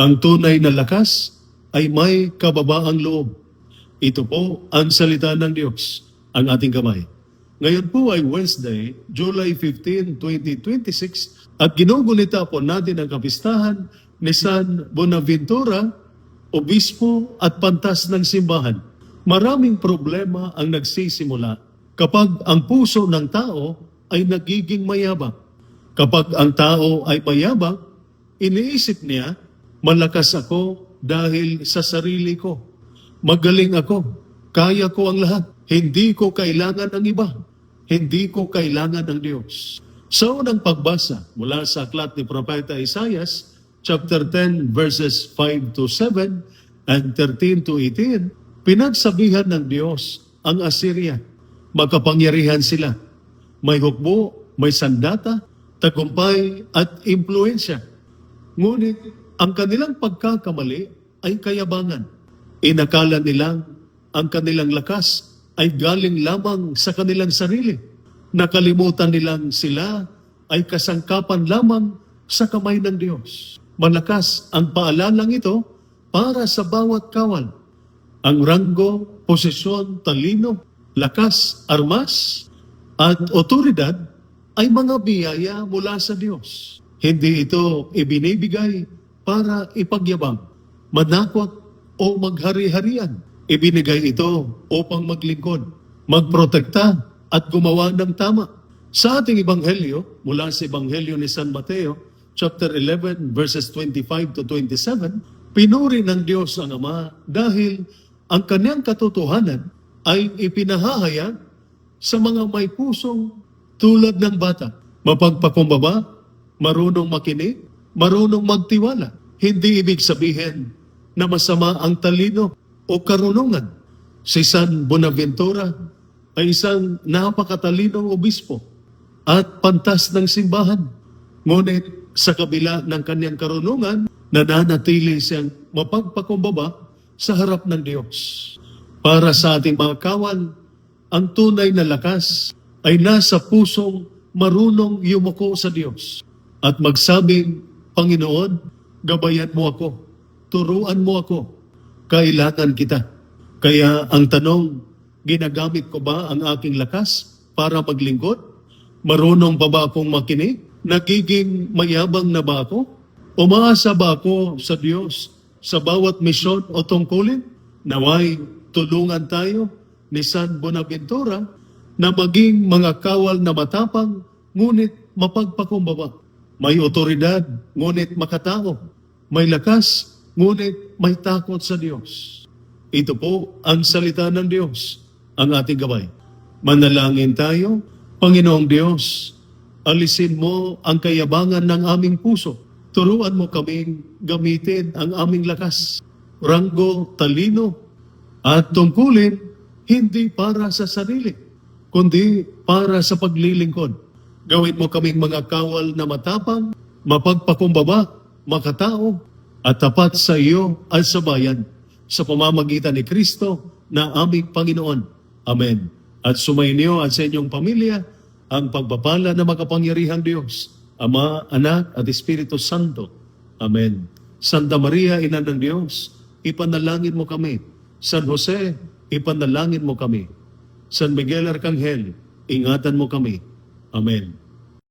Ang tunay na lakas ay may kababaang loob. Ito po ang salita ng Diyos, ang ating kamay. Ngayon po ay Wednesday, July 15, 2026 at ginugunita po natin ang kapistahan ni San Bonaventura, obispo at pantas ng simbahan. Maraming problema ang nagsisimula kapag ang puso ng tao ay nagiging mayabang. Kapag ang tao ay mayabang, iniisip niya, malakas ako dahil sa sarili ko. Magaling ako. Kaya ko ang lahat. Hindi ko kailangan ng iba. Hindi ko kailangan ng Diyos. Sa unang pagbasa mula sa aklat ni Propeta Isaias, chapter 10, verses 5 to 7 and 13 to 18, pinagsabihan ng Diyos ang Assyria. Makapangyarihan sila. May hukbo, may sandata, tagumpay at impluensya. Ngunit ang kanilang pagkakamali ay kayabangan. Inakala nilang ang kanilang lakas ay galing lamang sa kanilang sarili. Nakalimutan nilang sila ay kasangkapan lamang sa kamay ng Diyos. Malakas ang paalalang ito para sa bawat kawal. Ang ranggo, posisyon, talino, lakas, armas, at otoridad ay mga biyaya mula sa Diyos. Hindi ito ibinibigay para ipagyabang, manakwat o maghari-harian. Ibinigay ito upang maglingkod, magprotekta at gumawa ng tama. Sa ating Ebanghelyo, mula sa Ebanghelyo ni San Mateo, chapter 11, verses 25 to 27, pinuri ng Diyos ang Ama dahil ang kanyang katotohanan ay ipinahahayag sa mga may pusong tulad ng bata. Mapagpakumbaba, marunong makinig, marunong magtiwala. Hindi ibig sabihin na masama ang talino o karunungan. Si San Bonaventura ay isang napakatalinong obispo at pantas ng simbahan. Ngunit sa kabila ng kanyang karunungan, nananatili siyang mapagpakumbaba sa harap ng Diyos. Para sa ating mga kawal, ang tunay na lakas ay nasa pusong marunong yumuko sa Diyos at magsabing, Panginoon, gabayan mo ako, turuan mo ako, kailangan kita. Kaya ang tanong, ginagamit ko ba ang aking lakas para maglingkod? Marunong pa ba akong makinig? Nagiging mayabang na ba ako? Umaasa ba ako sa Diyos sa bawat misyon o tungkulin? Naway, tulungan tayo ni San Bonaventura na maging mga kawal na matapang, ngunit mapagpakumbaba. May otoridad, ngunit makatao. May lakas, ngunit may takot sa Diyos. Ito po ang salita ng Diyos, ang ating gabay. Manalangin tayo. Panginoong Diyos, alisin mo ang kayabangan ng aming puso. Turuan mo kaming gamitin ang aming lakas, ranggo, talino, at tungkulin hindi para sa sarili, kundi para sa paglilingkod. Gawin mo kaming mga kawal na matapang, mapagpakumbaba, makatao, at tapat sa iyo at sa bayan, sa pamamagitan ni Kristo na aming Panginoon. Amen. At sumainyo at sa inyong pamilya ang pagpapala na makapangyarihang Diyos, Ama, Anak, at Espiritu Santo. Amen. Santa Maria, Ina ng Diyos, ipanalangin mo kami. San Jose, ipanalangin mo kami. San Miguel Arcangel, ingatan mo kami. Amen.